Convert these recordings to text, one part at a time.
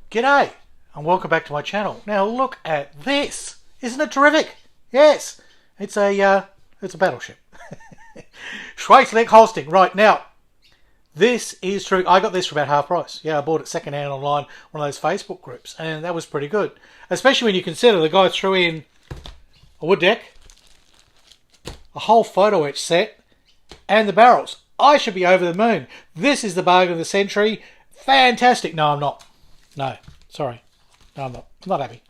G'day and welcome back to my channel. Now look at this. Isn't it terrific? Yes, it's a battleship. Schleswig-Holstein. Right, now this is true. I got this for about half price. Yeah, I bought it second hand online, one of those Facebook groups, and that was pretty good. Especially when you consider the guy threw in a wood deck, a whole photo etch set, and the barrels. I should be over the moon. This is the bargain of the century. Fantastic. No, I'm not. No, sorry. No, I'm not. I'm not happy.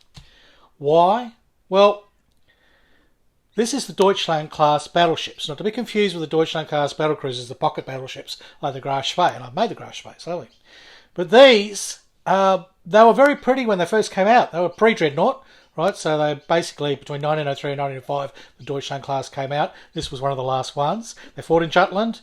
Why? Well, this is the Deutschland class battleships. Not to be confused with the Deutschland class battlecruisers, the pocket battleships like the Graf Spee. And I've made the Graf Spee, slowly. But these, they were very pretty when they first came out. They were pre-Dreadnought, right? So they basically, between 1903 and 1905, the Deutschland class came out. This was one of the last ones. They fought in Jutland.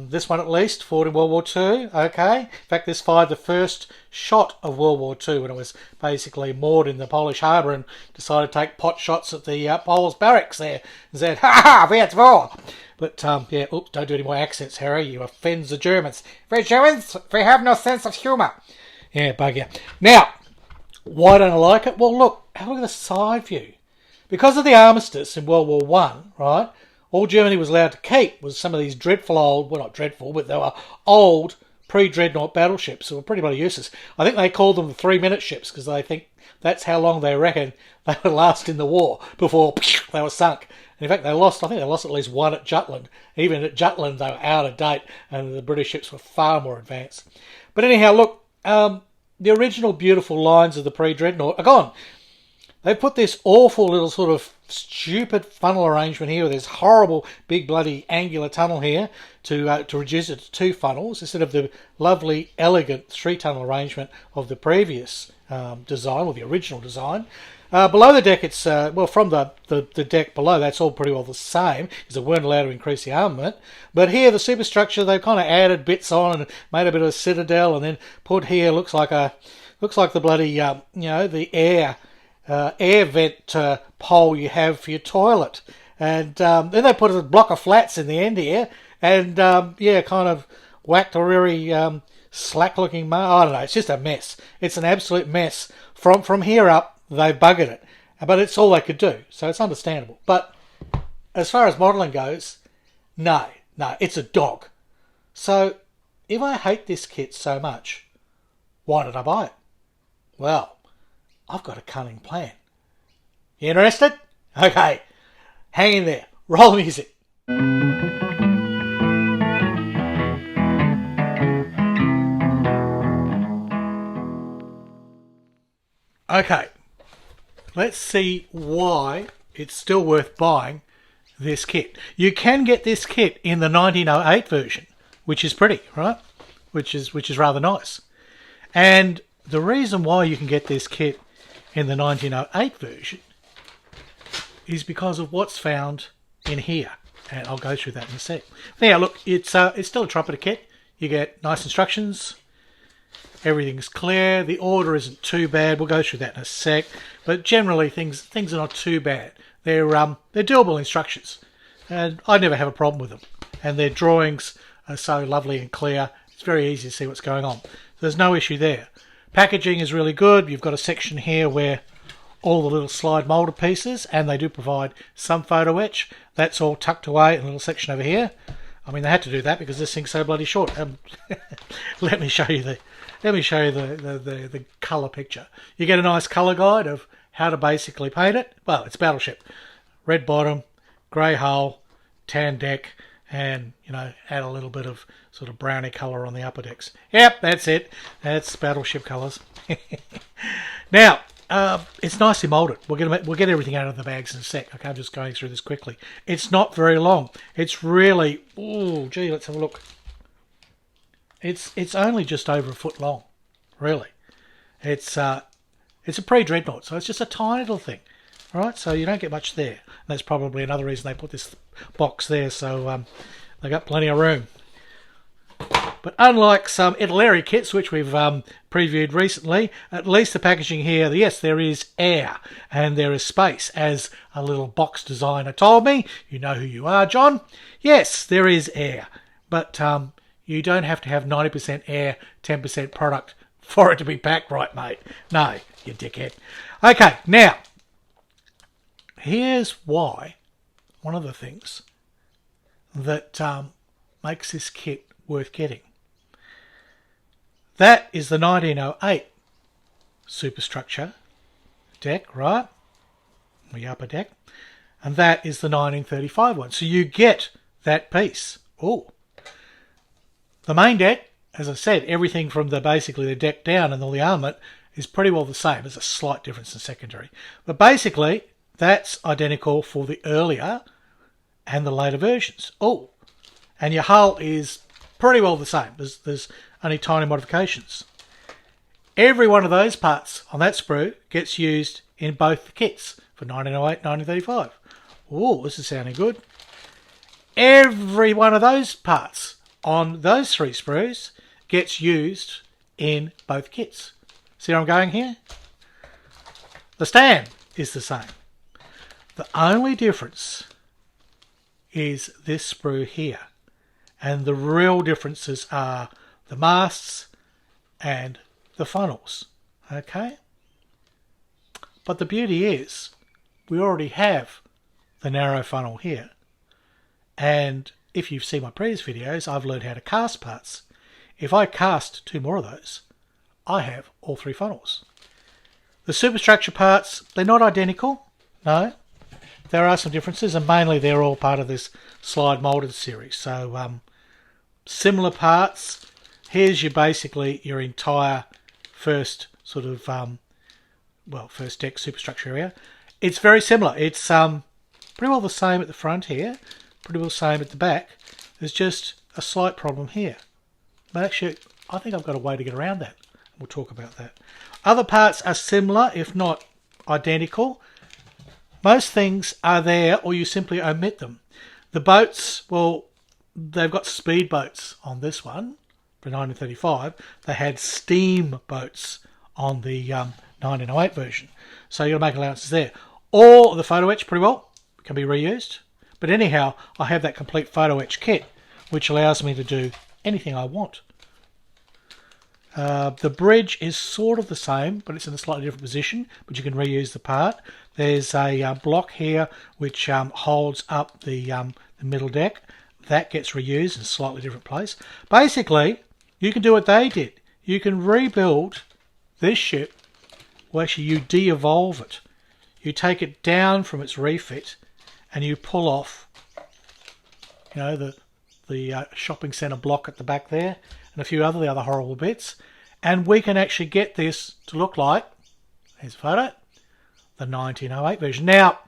This one at least fought in World War II, okay. In fact, this fired the first shot of World War II when it was basically moored in the Polish harbour and decided to take pot shots at the Poles barracks there and said, "Ha ha, Viet War!" But, yeah, oops, don't do any more accents, Harry, you offend the Germans. The Germans, they have no sense of humour. Yeah, bugger. Now, why don't I like it? Well, look at the side view. Because of the armistice in World War One, right, all Germany was allowed to keep was some of these dreadful old, well, not dreadful, but they were old pre-Dreadnought battleships that were pretty bloody useless. I think they called them the 3-minute ships because they think that's how long they reckon they would last in the war before they were sunk. And in fact, I think they lost at least one at Jutland. Even at Jutland, they were out of date and the British ships were far more advanced. But anyhow, look, the original beautiful lines of the pre-Dreadnought are gone. They put this awful little sort of stupid funnel arrangement here with this horrible big bloody angular tunnel here to reduce it to 2 funnels instead of the lovely elegant 3-tunnel arrangement of the previous design, or the original design. Below the deck, it's from the deck below, that's all pretty well the same, because they weren't allowed to increase the armament. But here, the superstructure, they've kind of added bits on and made a bit of a citadel, and then put here looks like the bloody the air vent pole you have for your toilet. And then they put a block of flats in the end here, and kind of whacked a really slack-looking I don't know, it's just a mess. It's an absolute mess. From here up, they buggered it. But it's all they could do, so it's understandable. But as far as modelling goes, no, it's a dog. So if I hate this kit so much, why did I buy it? Well, I've got a cunning plan. You interested? Okay, hang in there. Roll the music. Okay, let's see why it's still worth buying this kit. You can get this kit in the 1908 version, which is pretty, right? Which is rather nice. And the reason why you can get this kit in the 1908 version is because of what's found in here, and I'll go through that in a sec. Now look, it's still a Trumpeter kit. You get nice instructions, everything's clear, the order isn't too bad. We'll go through that in a sec, but generally things are not too bad. They're doable instructions, and I never have a problem with them, and their drawings are so lovely and clear. It's very easy to see what's going on, so there's no issue there. Packaging is really good. You've got a section here where all the little slide molded pieces, and they do provide some photo etch. That's all tucked away in a little section over here. I mean, they had to do that because this thing's so bloody short. Let me show you the colour picture. You get a nice colour guide of how to basically paint it. Well, it's Battleship. Red bottom, grey hull, tan deck, and add a little bit of sort of browny colour on the upper decks. Yep, that's it. That's Battleship colours. Now, it's nicely moulded. We'll get everything out of the bags in a sec. Okay, I'm just going through this quickly. It's not very long. It's really, oh gee, let's have a look. It's only just over 1 foot long, really. It's a pre-Dreadnought, so it's just a tiny little thing. All right, so you don't get much there. And that's probably another reason they put this box there, so they got plenty of room. But unlike some Italeri kits, which we've previewed recently, at least the packaging here, yes, there is air and there is space, as a little box designer told me. You know who you are, John. Yes, there is air, but you don't have to have 90% air, 10% product for it to be packed right, mate. No, you dickhead. Okay, now, here's why, one of the things that makes this kit worth getting. That is the 1908 superstructure deck, right? The upper deck. And that is the 1935 one. So you get that piece. Oh. The main deck, as I said, everything from basically the deck down and all the armament is pretty well the same. There's a slight difference in secondary. But basically, that's identical for the earlier and the later versions. Oh. And your hull is pretty well the same. There's only tiny modifications. Every one of those parts on that sprue gets used in both the kits for 1908 and 1935. Oh, this is sounding good. Every one of those parts on those three sprues gets used in both kits. See where I'm going here? The stand is the same. The only difference is this sprue here. And the real differences are the masts and the funnels. Okay? But the beauty is, we already have the narrow funnel here. And if you've seen my previous videos, I've learned how to cast parts. If I cast two more of those, I have all three funnels. The superstructure parts, they're not identical. No. There are some differences, and mainly they're all part of this slide molded series. So, similar parts. Here's basically your entire first sort of, first deck superstructure area. It's very similar. It's pretty well the same at the front here, pretty well the same at the back. There's just a slight problem here. But actually, I think I've got a way to get around that. We'll talk about that. Other parts are similar, if not identical. Most things are there, or you simply omit them. The boats, well, they've got speed boats on this one for 1935. They had steam boats on the 1908 version. So you've got to make allowances there. All the photo etch pretty well can be reused. But anyhow, I have that complete photo etch kit, which allows me to do anything I want. The bridge is sort of the same, but it's in a slightly different position, but you can reuse the part. There's a block here which holds up the middle deck. That gets reused in a slightly different place. Basically, you can do what they did. You can rebuild this ship. Well, actually, you de-evolve it. You take it down from its refit and you pull off, you know, the shopping centre block at the back there and a few the other horrible bits. And we can actually get this to look like, here's a photo, the 1908 version. Now,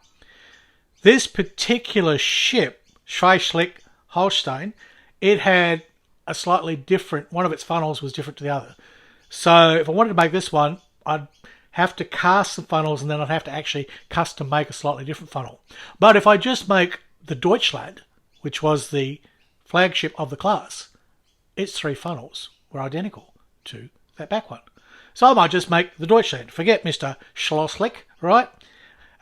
this particular ship, Schleswig-Holstein, it had a slightly different, one of its funnels was different to the other. So if I wanted to make this one, I'd have to cast some funnels and then I'd have to actually custom make a slightly different funnel. But if I just make the Deutschland, which was the flagship of the class, its three funnels were identical to that back one. So I might just make the Deutschland. Forget Mr. Schleswig, right?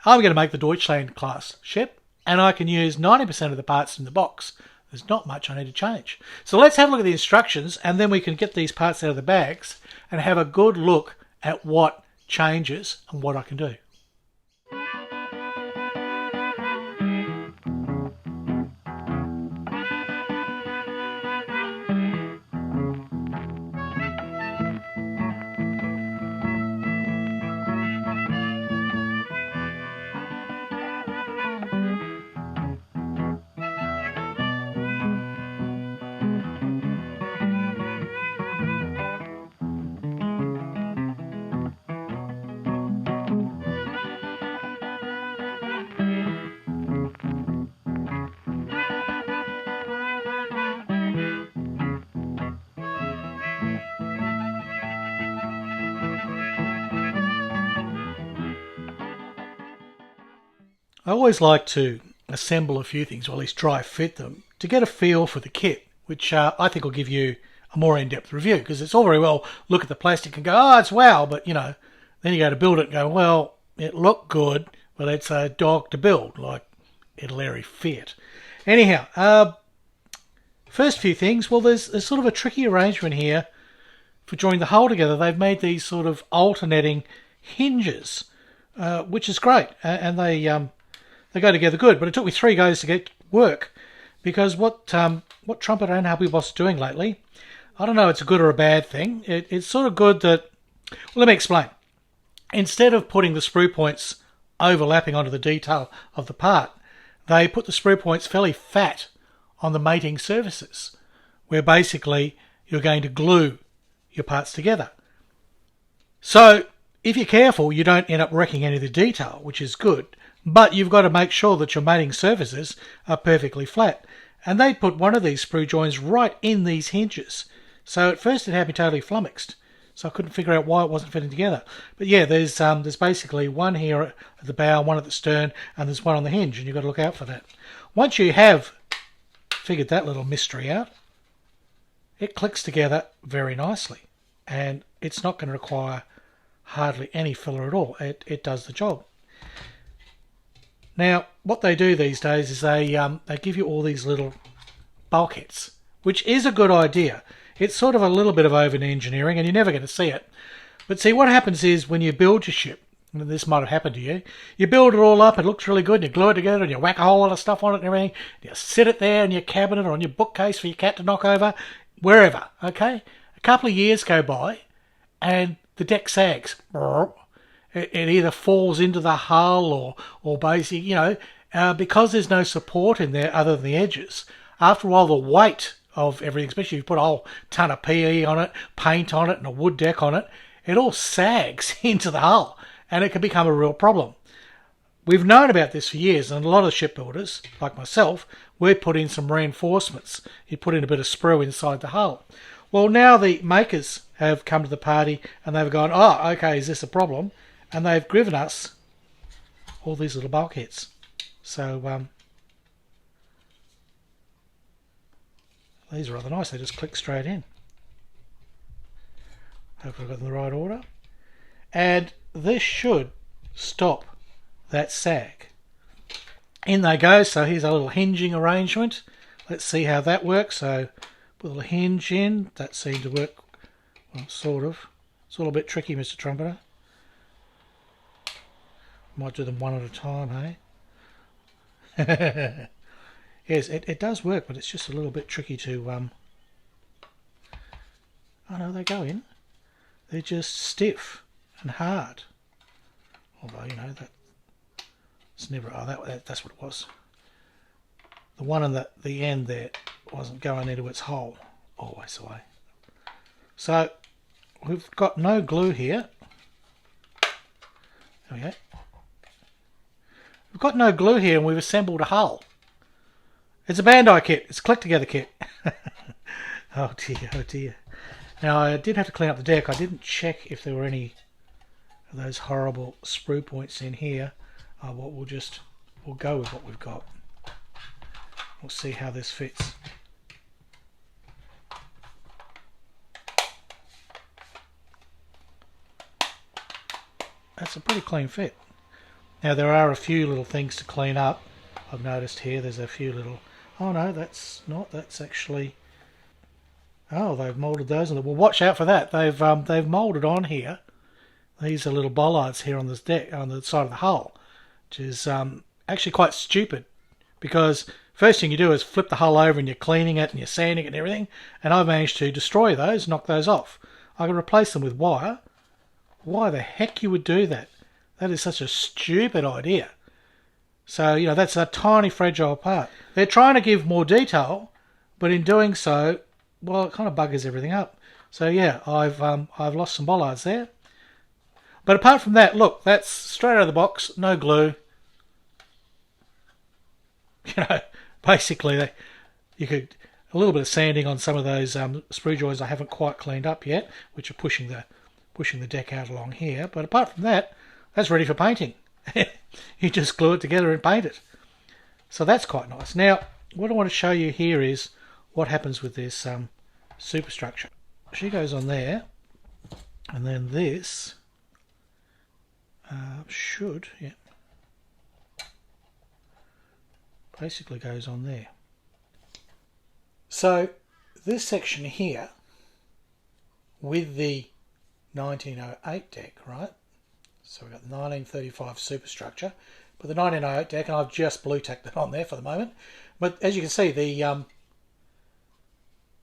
I'm going to make the Deutschland class ship and I can use 90% of the parts in the box. There's not much I need to change. So let's have a look at the instructions and then we can get these parts out of the bags and have a good look at what changes and what I can do. I always like to assemble a few things, or at least dry fit them, to get a feel for the kit, which I think will give you a more in-depth review, because it's all very well look at the plastic and go, oh, it's wow, but, you know, then you go to build it and go, well, it looked good, but it's a dog to build, like it'll airy fit. Anyhow, first few things, well, there's sort of a tricky arrangement here for joining the hull together, they've made these sort of alternating hinges, which is great, and they go together good. But it took me 3 goes to get work, because what Trumpeter and Happy Boss are doing lately, I don't know, it's a good or a bad thing. It's sort of good that, well, let me explain. Instead of putting the sprue points overlapping onto the detail of the part, they put the sprue points fairly fat on the mating surfaces, where basically you're going to glue your parts together. So if you're careful, you don't end up wrecking any of the detail, which is good, but you've got to make sure that your mating surfaces are perfectly flat. And they put one of these sprue joins right in these hinges. So at first it had me totally flummoxed, so I couldn't figure out why it wasn't fitting together. But yeah, there's basically one here at the bow, one at the stern, and there's one on the hinge, and you've got to look out for that. Once you have figured that little mystery out, it clicks together very nicely, and it's not going to require hardly any filler at all. It does the job. Now, what they do these days is they give you all these little bulkheads, which is a good idea. It's sort of a little bit of over-engineering, and you're never going to see it. But see, what happens is when you build your ship, and this might have happened to you, you build it all up, it looks really good, and you glue it together, and you whack a whole lot of stuff on it and everything, and you sit it there in your cabinet or on your bookcase for your cat to knock over, wherever, okay? A couple of years go by, and the deck sags. It either falls into the hull or basically, because there's no support in there other than the edges, after a while the weight of everything, especially if you put a whole ton of PE on it, paint on it, and a wood deck on it, it all sags into the hull, and it can become a real problem. We've known about this for years, and a lot of shipbuilders, like myself, we put in some reinforcements. You put in a bit of sprue inside the hull. Well, now the makers have come to the party, and they've gone, oh, okay, is this a problem? And they've given us all these little bulkheads. So these are rather nice. They just click straight in. Hopefully I've got them in the right order. And this should stop that sag. In they go. So here's a little hinging arrangement. Let's see how that works. So put a little hinge in. That seemed to work, well, sort of. It's all a bit tricky, Mr. Trumpeter. Might do them one at a time, hey? Yes, it does work, but it's just a little bit tricky to... Oh no, they go in. They're just stiff and hard. Although, that's never... Oh, that's what it was. The one on the end there wasn't going into its hole. Always the way. So, we've got no glue here. There we go. We've got no glue here, and we've assembled a hull. It's a Bandai kit. It's a click-together kit. Oh dear, oh dear. Now, I did have to clean up the deck. I didn't check if there were any of those horrible sprue points in here. We'll go with what we've got. We'll see how this fits. That's a pretty clean fit. Now there are a few little things to clean up. I've noticed here there's a few little... Oh no, that's not. That's actually... Oh, they've moulded those. Well, watch out for that. They've moulded on here. These are little bollards here on this deck, on the side of the hull, which is actually quite stupid, because first thing you do is flip the hull over and you're cleaning it and you're sanding it and everything, and I've managed to destroy those, knock those off. I can replace them with wire. Why the heck you would do that? That is such a stupid idea. So, that's a tiny fragile part. They're trying to give more detail, but in doing so, well, it kind of buggers everything up. So yeah, I've lost some bollards there. But apart from that, look, that's straight out of the box, no glue. Basically, you could a little bit of sanding on some of those sprue joints I haven't quite cleaned up yet, which are pushing the deck out along here. But apart from that, that's ready for painting. You just glue it together and paint it. So that's quite nice. Now, what I want to show you here is what happens with this superstructure. She goes on there, and then this basically goes on there. So this section here with the 1908 deck, right? So we've got the 1935 superstructure, but the 1908 deck, and I've just blue tacked it on there for the moment. But as you can see, the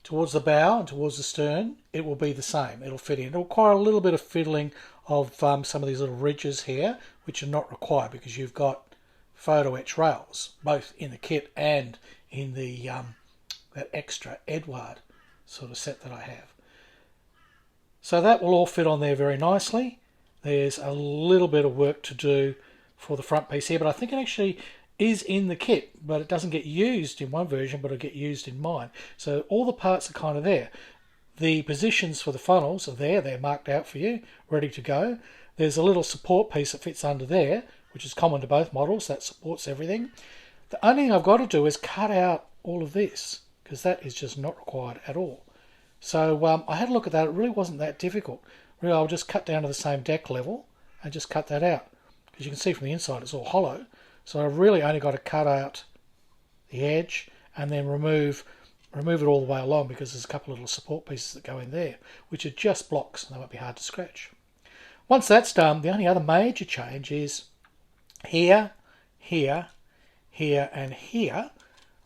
towards the bow and towards the stern, it will be the same. It'll fit in. It'll require a little bit of fiddling of some of these little ridges here, which are not required because you've got photo etch rails, both in the kit and in the that extra Edward sort of set that I have. So that will all fit on there very nicely. There's a little bit of work to do for the front piece here, but I think it actually is in the kit, but it doesn't get used in one version, but it'll get used in mine. So all the parts are kind of there. The positions for the funnels are there. They're marked out for you, ready to go. There's a little support piece that fits under there, which is common to both models. That supports everything. The only thing I've got to do is cut out all of this, because that is just not required at all. So I had a look at that. It really wasn't that difficult. Really, I'll just cut down to the same deck level and just cut that out. Because you can see from the inside it's all hollow. So I've really only got to cut out the edge and then remove it all the way along, because there's a couple of little support pieces that go in there, which are just blocks and they won't be hard to scratch. Once that's done, the only other major change is here, here, here and here.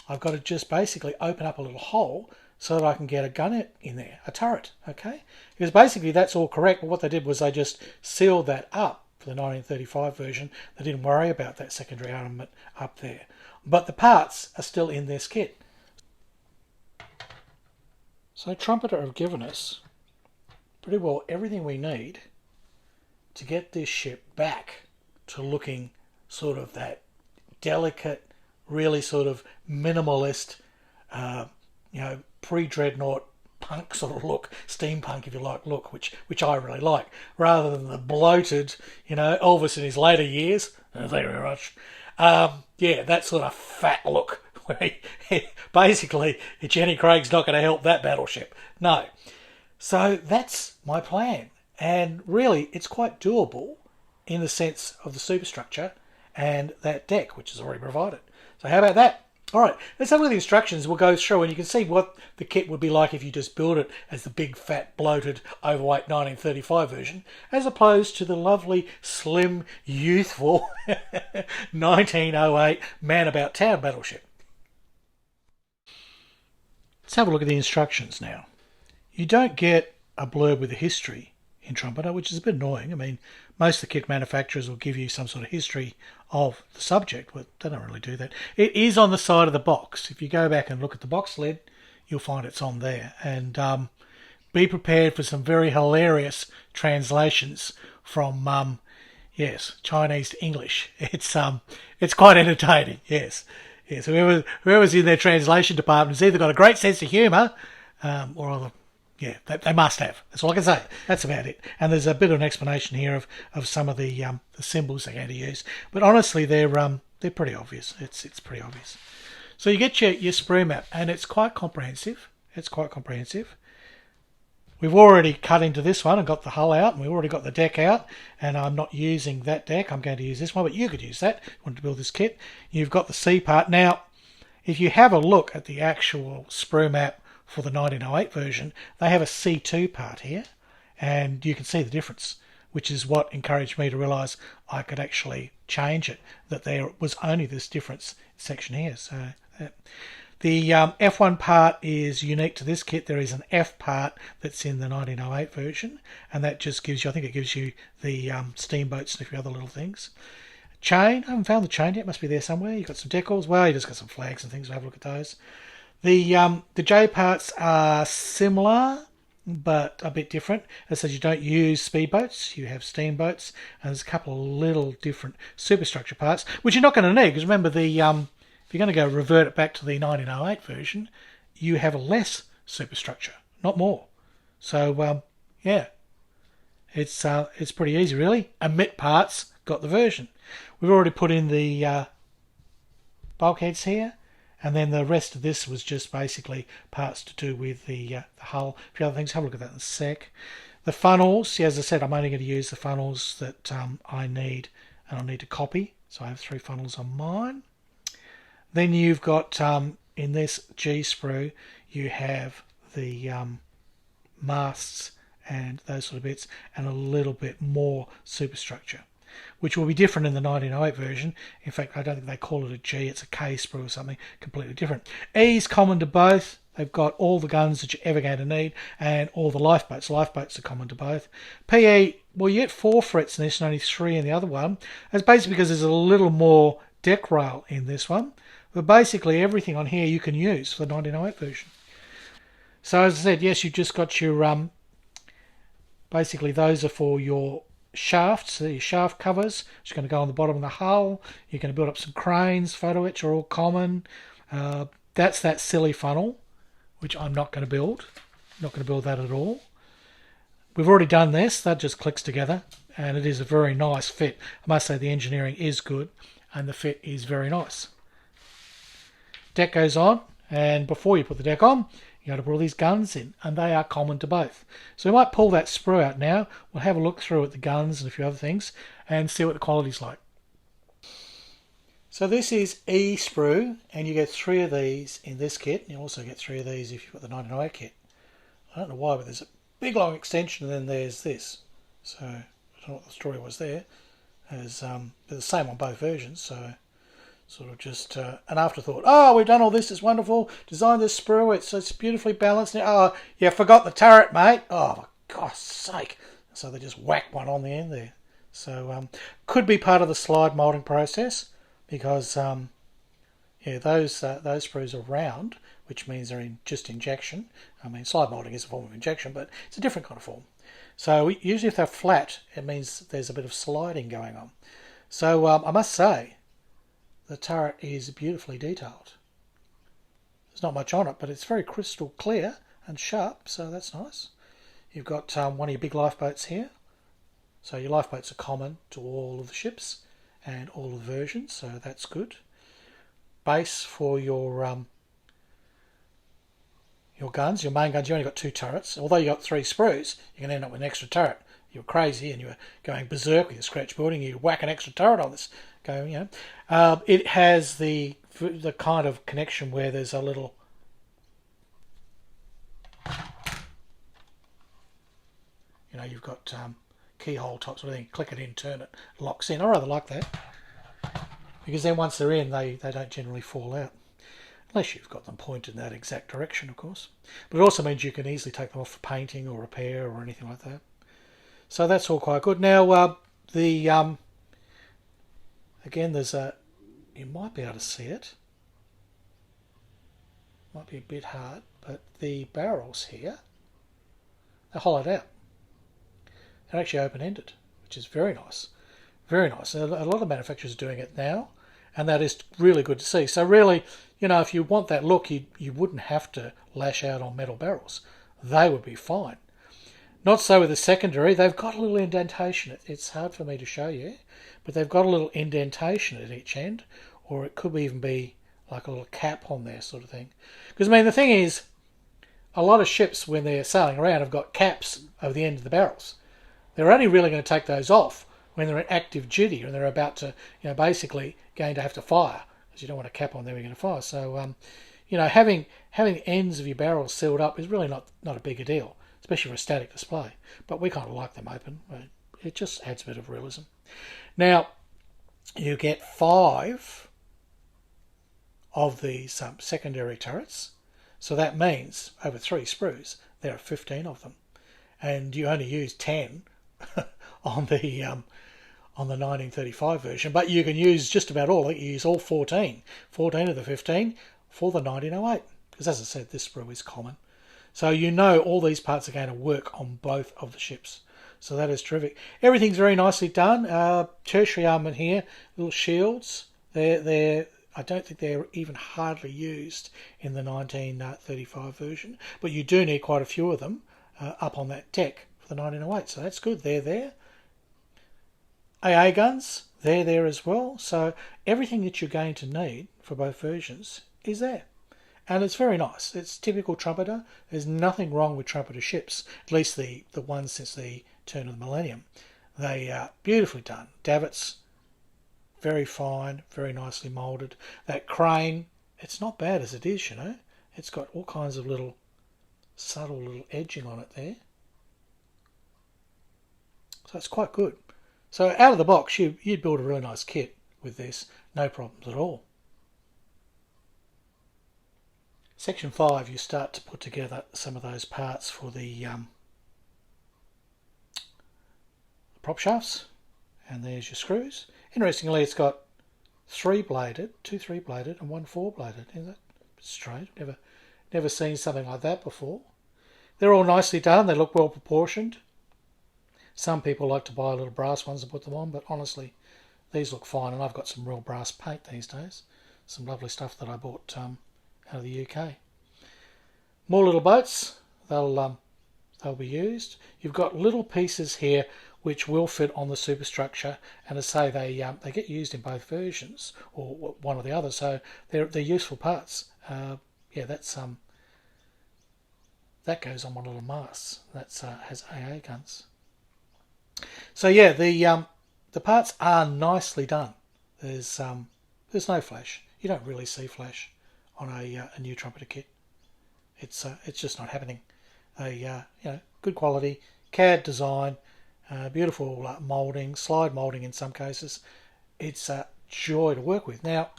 I've got to just basically open up a little hole so that I can get a gun in there, a turret, okay? Because basically that's all correct, but what they did was they just sealed that up for the 1935 version. They didn't worry about that secondary armament up there. But the parts are still in this kit. So Trumpeter have given us pretty well everything we need to get this ship back to looking sort of that delicate, really sort of minimalist, pre-Dreadnought punk sort of look, steampunk if you like look, which I really like, rather than the bloated, Elvis in his later years. Thank you very much. That sort of fat look. Basically, Jenny Craig's not going to help that battleship. No. So that's my plan. And really, it's quite doable in the sense of the superstructure and that deck, which is already provided. So how about that? All right, let's have a look at the instructions. We'll go through and you can see what the kit would be like if you just build it as the big, fat, bloated, overweight 1935 version, as opposed to the lovely, slim, youthful 1908 man-about-town battleship. Let's have a look at the instructions now. You don't get a blurb with the history in Trumpeter, which is a bit annoying. I mean, most of the kit manufacturers will give you some sort of history of the subject, but they don't really do that. It is on the side of the box. If you go back and look at the box lid, you'll find it's on there. And be prepared for some very hilarious translations from, Chinese to English. It's quite entertaining, yes. Yes, whoever's in their translation department has either got a great sense of humour or other. Yeah, they must have. That's all I can say. That's about it. And there's a bit of an explanation here of some of the symbols they're going to use. But honestly, they're pretty obvious. It's pretty obvious. So you get your sprue map, and it's quite comprehensive. We've already cut into this one and got the hull out, and we've already got the deck out. And I'm not using that deck. I'm going to use this one, but you could use that if you want to build this kit. You've got the C part. Now, if you have a look at the actual sprue map for the 1908 version, they have a C2 part here, and you can see the difference, which is what encouraged me to realise I could actually change it, that there was only this difference section here. So the F1 part is unique to this kit. There is an F part that's in the 1908 version, and that just gives you, I think it gives you the steamboats and a few other little things. Chain, I haven't found the chain yet, must be there somewhere. You've got some decals, well, you just got some flags and things, we'll have a look at those. The J parts are similar, but a bit different. It says you don't use speedboats, you have steamboats, and there's a couple of little different superstructure parts, which you're not going to need, because remember, if you're going to go revert it back to the 1908 version, you have less superstructure, not more. So, it's pretty easy, really. Emit parts, got the version. We've already put in the bulkheads here. And then the rest of this was just basically parts to do with the hull. A few other things. Have a look at that in a sec. The funnels, as I said, I'm only going to use the funnels that I need, and I'll need to copy. So I have 3 funnels on mine. Then you've got, in this G sprue, you have the masts and those sort of bits, and a little bit more superstructure, which will be different in the 1908 version. In fact, I don't think they call it a G, it's a K sprue or something completely different. E's common to both. They've got all the guns that you're ever going to need, and all the lifeboats. Lifeboats are common to both. PE, well, you get 4 frets in this and only 3 in the other one. That's basically because there's a little more deck rail in this one. But basically everything on here you can use for the 1908 version. So as I said, yes, you've just got your, basically those are for your shafts, your shaft covers, which are going to go on the bottom of the hull. You're going to build up some cranes, photo etch are all common. That's that silly funnel, which I'm not going to build. Not going to build that at all. We've already done this. That just clicks together, and it is a very nice fit. I must say the engineering is good, and the fit is very nice. Deck goes on, and before you put the deck on, you got to put all these guns in, and they are common to both. So we might pull that sprue out now. We'll have a look through at the guns and a few other things, and see what the quality's like. So this is E sprue, and you get 3 of these in this kit. You also get 3 of these if you've got the 1908 kit. I don't know why, but there's a big long extension, and then there's this. So I don't know what the story was there. They're the same on both versions, so sort of just an afterthought. Oh, we've done all this, it's wonderful. Designed this sprue, it's beautifully balanced. Oh, you forgot the turret, mate. Oh, for God's sake. So they just whack one on the end there. So could be part of the slide moulding process, because yeah, those sprues are round, which means they're in just injection. I mean, slide moulding is a form of injection, but it's a different kind of form. So usually if they're flat, it means there's a bit of sliding going on. So I must say, the turret is beautifully detailed. There's not much on it, but it's very crystal clear and sharp, so that's nice. You've got one of your big lifeboats here. So your lifeboats are common to all of the ships and all of the versions, so that's good. Base for your guns, your main guns, you only got 2 turrets. Although you got 3 sprues, you can end up with an extra turret. You're crazy and you're going berserk with your scratch building. You whack an extra turret on this. It has the kind of connection where there's a little you've got keyhole type sort of thing. Click it in, turn it, locks in. I rather like that, because then once they're in, they don't generally fall out, unless you've got them pointed in that exact direction, of course. But it also means you can easily take them off for painting or repair or anything like that. So that's all quite good. Now again, there's you might be able to see it. Might be a bit hard, but the barrels here, they're hollowed out. They're actually open-ended, which is very nice. Very nice. A lot of manufacturers are doing it now, and that is really good to see. So really, if you want that look, you wouldn't have to lash out on metal barrels. They would be fine. Not so with the secondary. They've got a little indentation. It's hard for me to show you, but they've got a little indentation at each end, or it could even be like a little cap on there sort of thing. Because, I mean, the thing is, a lot of ships, when they're sailing around, have got caps over the end of the barrels. They're only really going to take those off when they're in active duty and they're about to, basically going to have to fire, because you don't want a cap on there when you're going to fire. So, having the ends of your barrels sealed up is really not a big a deal, especially for a static display. But we kind of like them open. It just adds a bit of realism. Now, you get 5 of these secondary turrets. So that means over 3 sprues, there are 15 of them. And you only use 10 on the 1935 version, but you can use just about all. You use all 14 of the 15 for the 1908, because as I said, this sprue is common. So all these parts are going to work on both of the ships. So that is terrific. Everything's very nicely done. Tertiary armament here, little shields. They're I don't think they're even hardly used in the 1935 version, but you do need quite a few of them up on that deck for the 1908, so that's good. They're there. AA guns, they're there as well. So everything that you're going to need for both versions is there. And it's very nice. It's typical Trumpeter. There's nothing wrong with Trumpeter ships, at least the ones since the turn of the millennium. They are beautifully done. Davits, very fine, very nicely moulded. That crane, it's not bad as it is, It's got all kinds of little subtle little edging on it there. So it's quite good. So out of the box, you'd build a really nice kit with this. No problems at all. Section 5, you start to put together some of those parts for the prop shafts. And there's your screws. Interestingly, it's got 3-bladed, 2 3-bladed and 1 4-bladed. Isn't that strange? Never seen something like that before. They're all nicely done. They look well proportioned. Some people like to buy little brass ones and put them on, but honestly, these look fine. And I've got some real brass paint these days. Some lovely stuff that I bought out of the UK. More little boats. They'll be used. You've got little pieces here which will fit on the superstructure, and as I say, they get used in both versions, or one or the other. So they're useful parts. Yeah, that goes on one little mast. That's has AA guns. So yeah, the parts are nicely done. There's no flash. You don't really see flash on a new Trumpeter kit. It's just not happening. Good quality CAD design, beautiful moulding, slide moulding in some cases. It's a joy to work with. Now,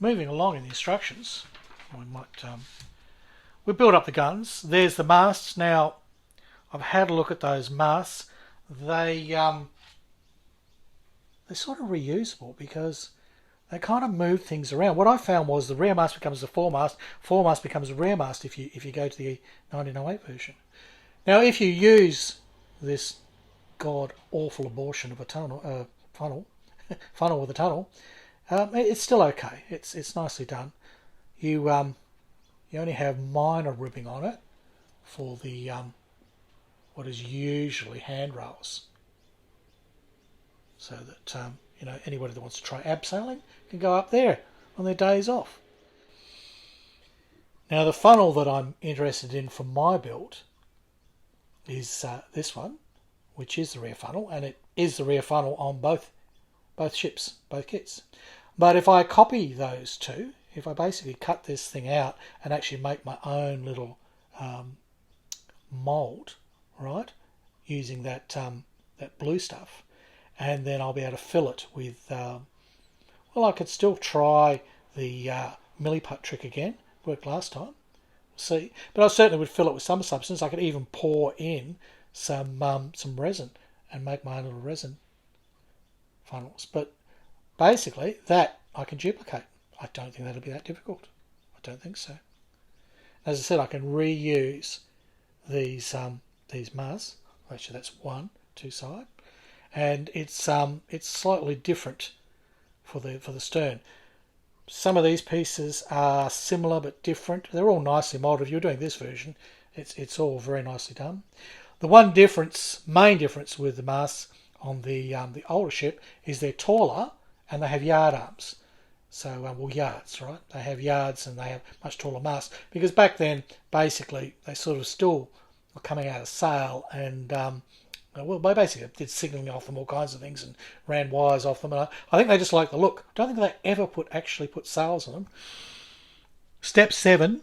moving along in the instructions, we build up the guns. There's the masts. Now, I've had a look at those masts. They're sort of reusable because they kind of move things around. What I found was the rear mast becomes the foremast becomes the rear mast if you go to the 1908 version. Now, if you use this god awful abortion of a funnel with a tunnel, it's still okay. It's nicely done. You only have minor ribbing on it for the what is usually handrails, so that anybody that wants to try abseiling can go up there on their days off. Now, the funnel that I'm interested in for my build is this one, which is the rear funnel, and it is the rear funnel on both ships, both kits. But if I copy those two, if I basically cut this thing out and actually make my own little mould, right, using that blue stuff, and then I'll be able to fill it with, I could still try the milliput trick again. Worked last time. See, but I certainly would fill it with some substance. I could even pour in some resin and make my own little resin funnels. But basically, that I can duplicate. I don't think that'll be that difficult. I don't think so. As I said, I can reuse these masts. Actually, that's 1, 2 side, and it's slightly different for the stern. Some of these pieces are similar but different. They're all nicely moulded. If you're doing this version, it's all very nicely done. The one main difference with the masts on the older ship is they're taller and they have yard arms. So, yards, right? They have yards and they have much taller masts. Because back then, basically, they sort of still were coming out of sail and they basically did signalling off them, all kinds of things, and ran wires off them. And I think they just like the look. I don't think they ever actually put sails on them. Step 7,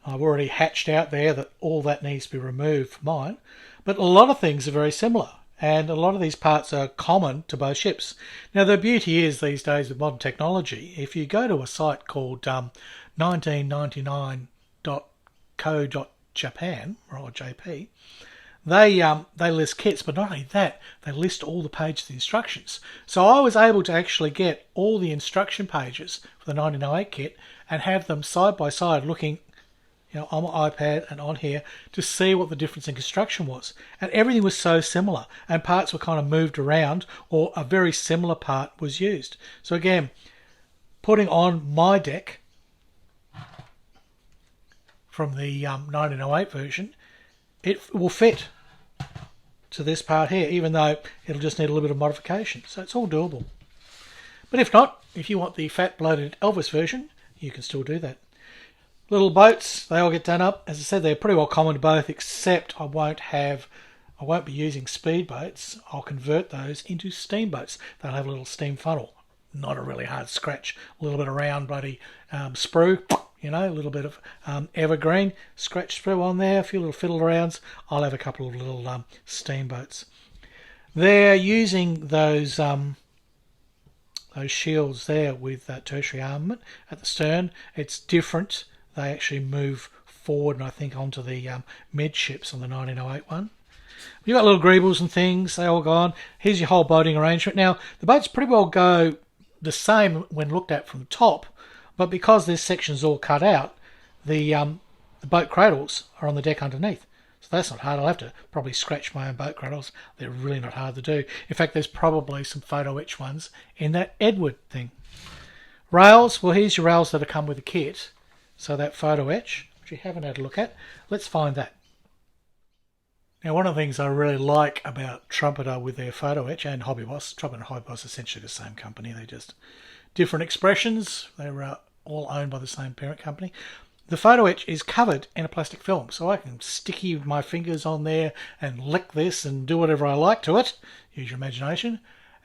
I've already hatched out there that all that needs to be removed for mine. But a lot of things are very similar, and a lot of these parts are common to both ships. Now, the beauty is these days with modern technology, if you go to a site called 1999.co.japan, or JP, they list kits, but not only that, they list all the pages of the instructions. So I was able to actually get all the instruction pages for the 1908 kit and have them side by side looking on my iPad and on here to see what the difference in construction was. And everything was so similar, and parts were kind of moved around, or a very similar part was used. So again, putting on my deck from the 1908 version, it will fit to this part here, even though it'll just need a little bit of modification. So it's all doable. But if not, if you want the fat-bloated Elvis version, you can still do that. Little boats, they all get done up. As I said, they're pretty well common to both, except I won't be using speedboats. I'll convert those into steamboats. They'll have a little steam funnel. Not a really hard scratch. A little bit of round bloody sprue. You know, a little bit of evergreen scratched through on there, a few little fiddle arounds. I'll have a couple of little steamboats. They're using those shields there with tertiary armament at the stern. It's different. They actually move forward, and I think onto the midships on the 1908 one. You've got little greebles and things. They all go on. Here's your whole boating arrangement. Now, the boats pretty well go the same when looked at from the top, but because this section's all cut out, the boat cradles are on the deck underneath. So that's not hard. I'll have to probably scratch my own boat cradles. They're really not hard to do. In fact, there's probably some photo etch ones in that Edward thing. Rails, well, here's your rails that have come with the kit. So that photo etch, which you haven't had a look at, let's find that. Now, one of the things I really like about Trumpeter with their photo etch and Hobby Boss, Trumpeter and Hobby Boss are essentially the same company. They're just different expressions. They're all owned by the same parent company. The photo etch is covered in a plastic film, so I can sticky my fingers on there and lick this and do whatever I like to it. Use your imagination.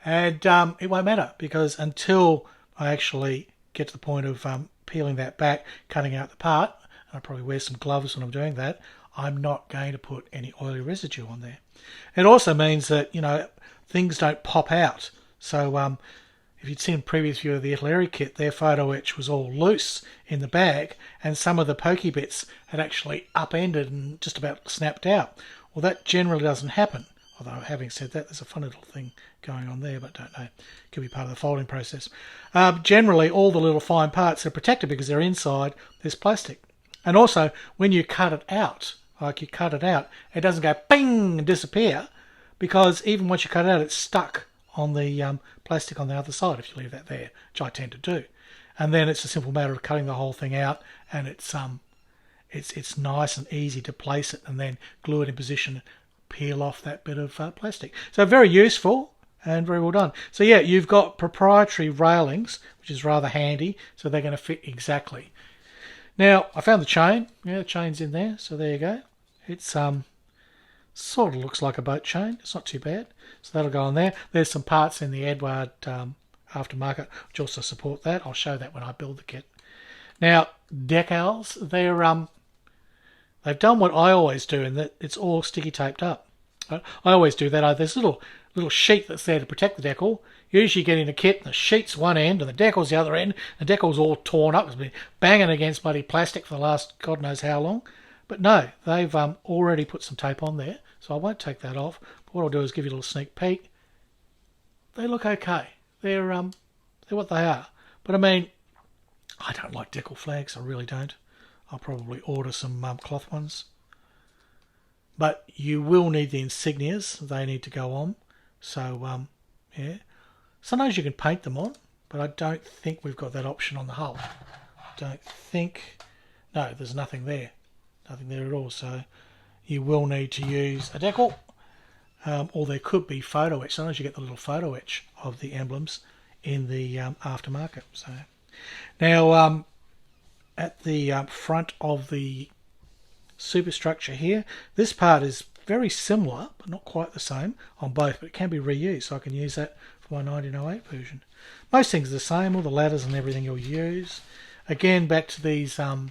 And it won't matter, because until I actually get to the point of peeling that back, cutting out the part, and I'll probably wear some gloves when I'm doing that, I'm not going to put any oily residue on there. It also means that, you know, things don't pop out. So if you'd seen a previous view of the Italeri kit, their photo etch was all loose in the bag, and some of the pokey bits had actually upended and just about snapped out. Well, that generally doesn't happen. Although, having said that, there's a funny little thing going on there, but don't know. Could be part of the folding process. Generally, all the little fine parts are protected because they're inside this plastic. And also, when you cut it out, it doesn't go bing and disappear, because even once you cut it out, it's stuck on the plastic on the other side if you leave that there, which I tend to do. And then it's a simple matter of cutting the whole thing out, and it's nice and easy to place it and then glue it in position, peel off that bit of plastic. So very useful and very well done. So yeah, you've got proprietary railings, which is rather handy, so they're going to fit exactly. Now, I found the chain. Yeah, the chain's in there, so there you go. It's sort of looks like a boat chain. It's not too bad. So that'll go on there. There's some parts in the Edward aftermarket which also support that. I'll show that when I build the kit. Now, decals, they've done what I always do, in that it's all sticky taped up. I always do that. There's a little sheet that's there to protect the decal. You usually get in a kit and the sheet's one end and the decal's the other end. The decal's all torn up. It's been banging against bloody plastic for the last God knows how long. But no, they've already put some tape on there, so I won't take that off. But what I'll do is give you a little sneak peek. They look okay. They're what they are. But I mean, I don't like decal flags. I really don't. I'll probably order some cloth ones. But you will need the insignias. They need to go on. So, yeah. Sometimes you can paint them on, but I don't think we've got that option on the hull. Don't think. No, there's nothing there. Nothing there at all. So you will need to use a decal. Or there could be photo etch. Sometimes you get the little photo etch of the emblems in the aftermarket. So now, at the front of the superstructure here, this part is very similar, but not quite the same on both, but it can be reused, so I can use that for my 1908 version. Most things are the same, all the ladders and everything you'll use. Again, back to these the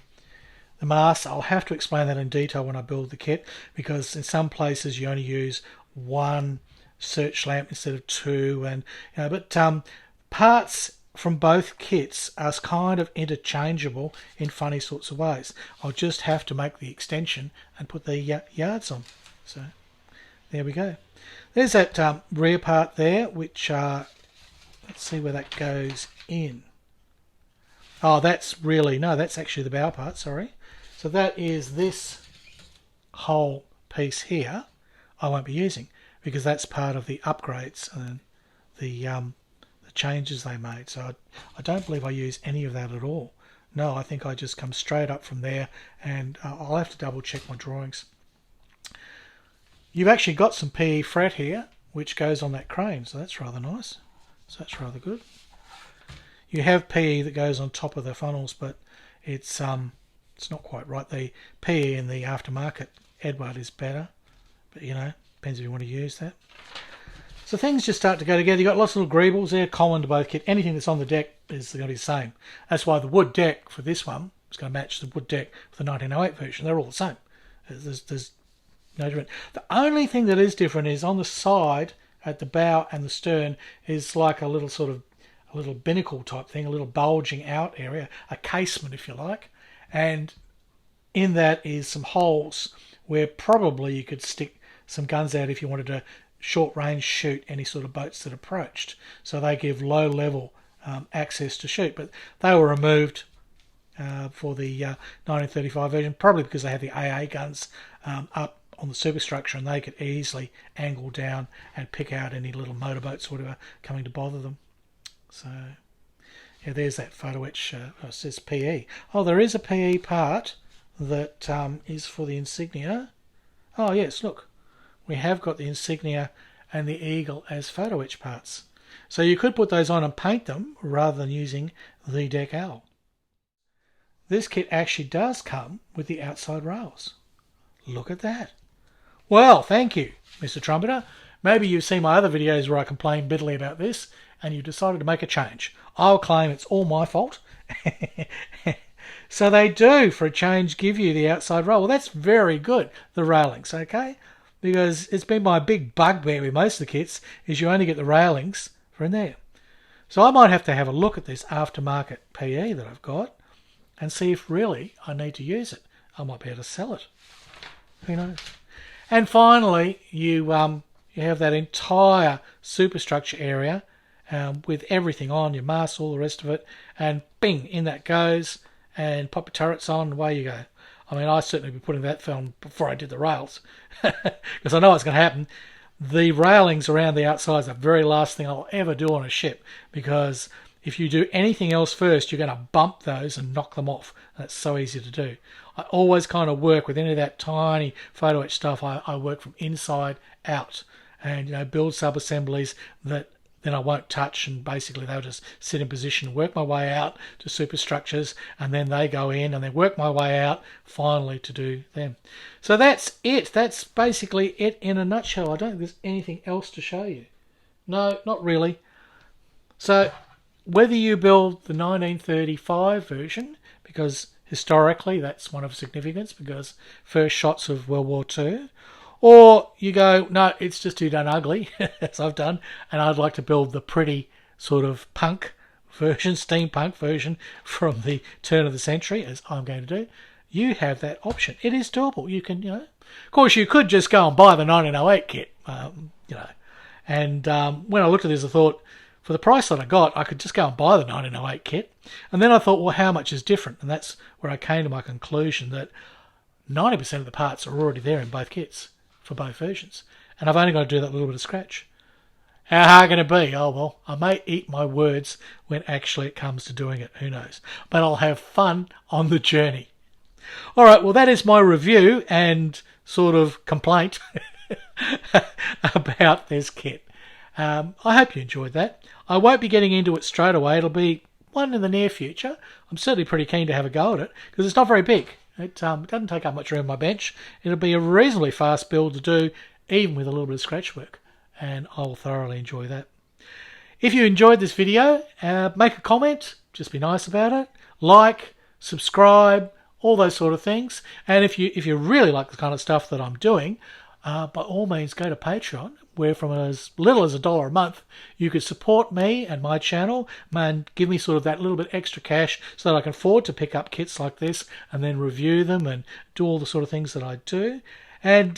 masts. I'll have to explain that in detail when I build the kit, because in some places you only use one search lamp instead of two, and but parts from both kits are kind of interchangeable in funny sorts of ways. I'll just have to make the extension and put the yards on. So there we go. There's that rear part there, which let's see where that goes in. Oh, that's actually the bow part, sorry. So that is this whole piece here I won't be using, because that's part of the upgrades and the changes they made. So I don't believe I use any of that at all. No, I think I just come straight up from there, and I'll have to double check my drawings. You've actually got some PE fret here, which goes on that crane, so that's rather nice. So that's rather good. You have PE that goes on top of the funnels, but it's not quite right. The PE in the aftermarket Edward is better, but depends if you want to use that. So things just start to go together. You've got lots of little greebles there, common to both kit. Anything that's on the deck is going to be the same. That's why the wood deck for this one It's going to match the wood deck for the 1908 version. They're all the same. There's no different. The only thing that is different is on the side, at the bow and the stern, is like a little sort of a little binnacle type thing, a little bulging out area, a casement if you like, and in that is some holes where probably you could stick some guns out if you wanted to short range shoot any sort of boats that approached. So they give low level access to shoot, but they were removed for the 1935 version, probably because they had the AA guns up on the superstructure and they could easily angle down and pick out any little motorboats or whatever coming to bother them. So yeah, there's that photo etch. It says PE. Oh, there is a PE part that is for the insignia. Oh yes, look, we have got the insignia and the eagle as photo etch parts. So you could put those on and paint them rather than using the deck owl. This kit actually does come with the outside rails. Look at that. Well, thank you, Mr. Trumpeter. Maybe you've seen my other videos where I complain bitterly about this and you decided to make a change. I'll claim it's all my fault. So they do, for a change, give you the outside rail. Well, that's very good, the railings, okay? Because it's been my big bugbear with most of the kits is you only get the railings for in there. So I might have to have a look at this aftermarket PE that I've got and see if really I need to use it. I might be able to sell it. Who knows? And finally, you have that entire superstructure area with everything on, your masts, all the rest of it, and bing, in that goes, and pop your turrets on, and away you go. I mean, I certainly be putting that film before I did the rails, because I know what's going to happen. The railings around the outside is the very last thing I'll ever do on a ship, because if you do anything else first, you're going to bump those and knock them off. That's so easy to do. I always kind of work with any of that tiny photo etch stuff. I work from inside out, and build sub-assemblies that then I won't touch, and basically they'll just sit in position, work my way out to superstructures, and then they go in and then work my way out finally to do them. So that's it. That's basically it in a nutshell. I don't think there's anything else to show you. No, not really. So whether you build the 1935 version, because historically that's one of significance, because first shots of World War II, or you go, no, it's just too done ugly, as I've done, and I'd like to build the pretty sort of punk version, steampunk version from the turn of the century, as I'm going to do, you have that option. It is doable. You can, of course, you could just go and buy the 1908 kit, and when I looked at this, I thought, for the price that I got, I could just go and buy the 1908 kit, and then I thought, well, how much is different? And that's where I came to my conclusion that 90% of the parts are already there in both kits, for both versions, and I've only got to do that little bit of scratch. How hard can it be? Oh well, I may eat my words when actually it comes to doing it, who knows, but I'll have fun on the journey. Alright, well that is my review and sort of complaint about this kit. I hope you enjoyed that. I won't be getting into it straight away. It'll be one in the near future. I'm certainly pretty keen to have a go at it because it's not very big. It doesn't take up much room on my bench. It'll be a reasonably fast build to do, even with a little bit of scratch work, and I'll thoroughly enjoy that. If you enjoyed this video, make a comment, just be nice about it, like, subscribe, all those sort of things, and if you really like the kind of stuff that I'm doing, by all means go to Patreon, where from as little as $1 a month you could support me and my channel and give me sort of that little bit extra cash so that I can afford to pick up kits like this and then review them and do all the sort of things that I do. And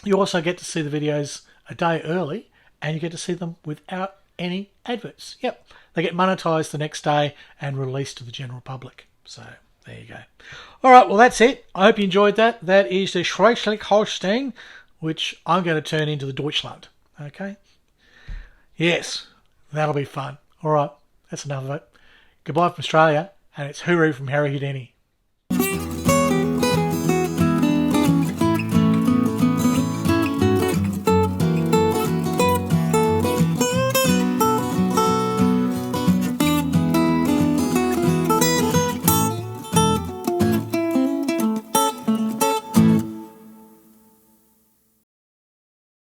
you also get to see the videos a day early, and you get to see them without any adverts. Yep, they get monetized the next day and released to the general public. So there you go. All right, well that's it. I hope you enjoyed that. That is the Schleswig-Holstein, which I'm going to turn into the Deutschland. Okay? Yes, that'll be fun. All right, that's enough of it. Goodbye from Australia, and it's hooroo from Harry Houdini.